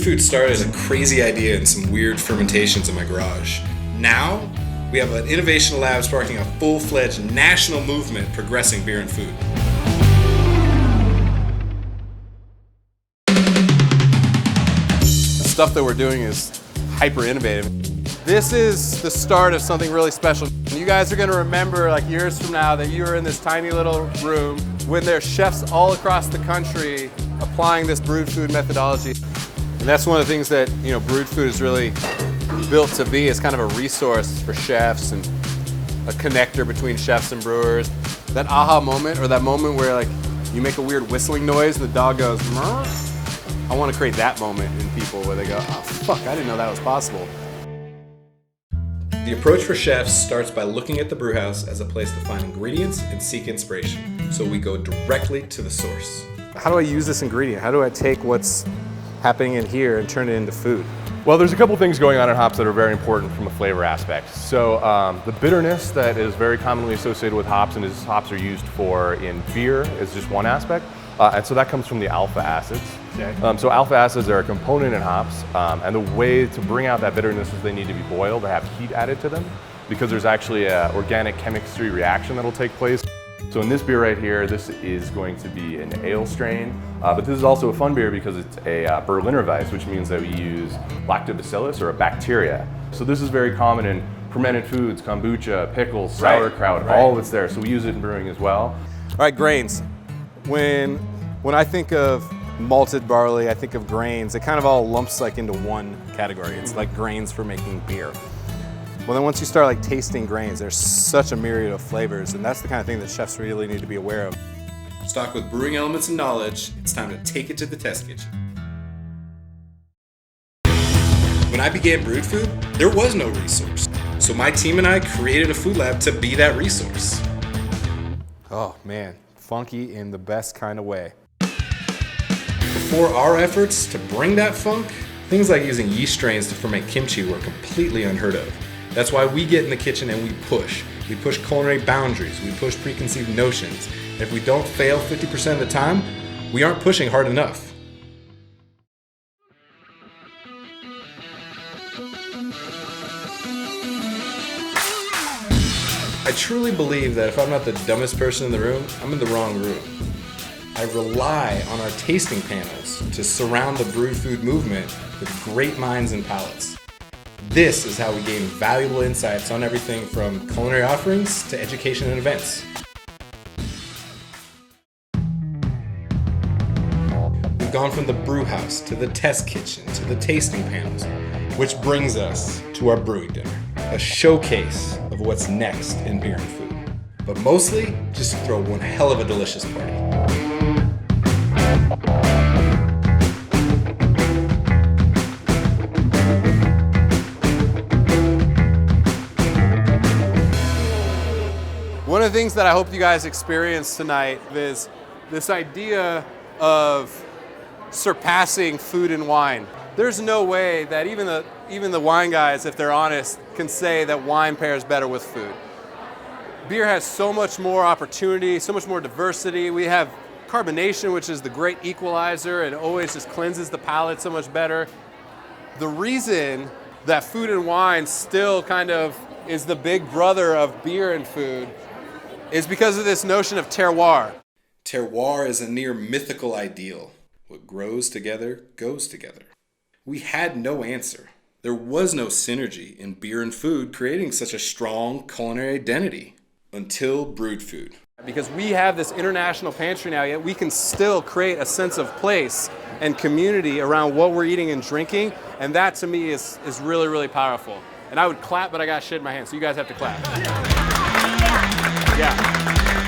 Food started as a crazy idea and some weird fermentations in my garage. Now, we have an innovation lab sparking a full-fledged national movement progressing beer and food. The stuff that we're doing is hyper innovative. This is the start of something really special. You guys are going to remember like years from now that you were in this tiny little room when there's chefs all across the country applying this brewed food methodology. And that's one of the things that, Brewed Food is really built to be. It's kind of a resource for chefs and a connector between chefs and brewers. That aha moment, or that moment where like you make a weird whistling noise and the dog goes, "Murr." I want to create that moment in people where they go, "Oh fuck, I didn't know that was possible." The approach for chefs starts by looking at the brewhouse as a place to find ingredients and seek inspiration. So we go directly to the source. How do I use this ingredient? How do I take what's happening in here and turn it into food? Well, there's a couple things going on in hops that are very important from a flavor aspect. So the bitterness that is very commonly associated with hops and as hops are used for in beer is just one aspect. And so that comes from the alpha acids. Okay. So alpha acids are a component in hops, and the way to bring out that bitterness is they need to be boiled, they have heat added to them, because there's actually an organic chemistry reaction that'll take place. So in this beer right here, this is going to be an ale strain, but this is also a fun beer because it's a Berliner Weiss, which means that we use lactobacillus, or a bacteria. So this is very common in fermented foods, kombucha, pickles, sauerkraut, all of it's there. So we use it in brewing as well. All right, grains. When I think of malted barley, I think of grains. It kind of all lumps like into one category. It's like grains for making beer. Well, then once you start like tasting grains, there's such a myriad of flavors, and that's the kind of thing that chefs really need to be aware of. Stocked with brewing elements and knowledge, it's time to take it to the test kitchen. When I began Brewed Food, there was no resource. So my team and I created a food lab to be that resource. Oh man, funky in the best kind of way. Before our efforts to bring that funk, things like using yeast strains to ferment kimchi were completely unheard of. That's why we get in the kitchen and we push. We push culinary boundaries, we push preconceived notions. And if we don't fail 50% of the time, we aren't pushing hard enough. I truly believe that if I'm not the dumbest person in the room, I'm in the wrong room. I rely on our tasting panels to surround the brewed food movement with great minds and palates. This is how we gain valuable insights on everything from culinary offerings to education and events. We've gone from the brew house to the test kitchen to the tasting panels, which brings us to our brewing dinner, a showcase of what's next in beer and food. But mostly, just to throw one hell of a delicious party. One of the things that I hope you guys experience tonight is this idea of surpassing food and wine. There's no way that even the wine guys, if they're honest, can say that wine pairs better with food. Beer has so much more opportunity, so much more diversity. We have carbonation, which is the great equalizer and always just cleanses the palate so much better. The reason that food and wine still kind of is the big brother of beer and food is because of this notion of terroir. Terroir is a near mythical ideal. What grows together goes together. We had no answer. There was no synergy in beer and food creating such a strong culinary identity until Brewed Food. Because we have this international pantry now, yet we can still create a sense of place and community around what we're eating and drinking, and that to me is really, really powerful. And I would clap, but I got shit in my hand, so you guys have to clap. Yeah.